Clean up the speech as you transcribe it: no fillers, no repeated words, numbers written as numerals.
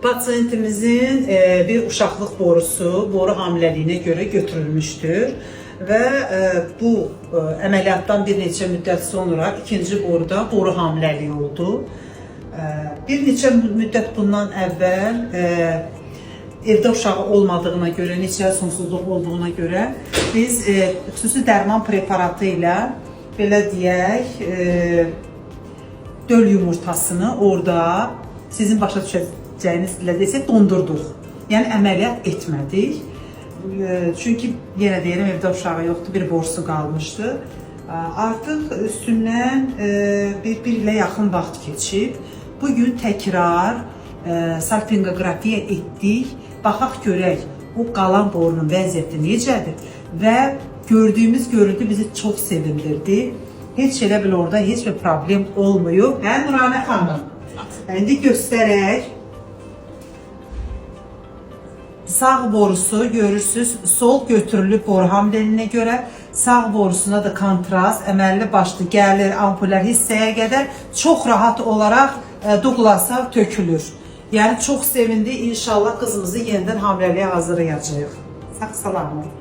Pasiyentimizin bir uşaqlıq borusu, boru hamiləliyinə görə götürülmüşdür və bu əməliyyatdan bir neçə müddət sonra ikinci boruda boru hamiləliyi oldu. Bir neçə müddət bundan əvvəl evdə uşağı olmadığına görə, neçə sonsuzluq olduğuna görə biz xüsusi dərman preparatı ilə, belə deyək, döl yumurtasını orada sizin başa düşəcəyiniz ilə desək dondurduq. Yəni əməliyyat etmədik. Çünki yenə deyirəm, evdə uşağı yoxdur, bir borusu qalmışdı. Artıq üstündən bir ilə yaxın vaxt keçib. Bugün təkrar salpingografiya etdik. Baxaq görək, o qalan borunun vəziyyəti necədir və gördüyümüz görüntü bizi çox sevindirdi. Heç elə bil orada heç bir problem olmuyor. Hə, Nuranə xanım? İndi göstərək. Sağ borusu görürsünüz, sol götürülüb boru hamiləliyinə görə. Sağ borusuna da kontrast, əməlli başlı gəlir ampullər hissəyə qədər çox rahat olaraq Douglasa tökülür. Yəni çox sevindi. İnşallah qızımızı yenidən hamiləliyə hazırlayacağıq. Sağ salamat.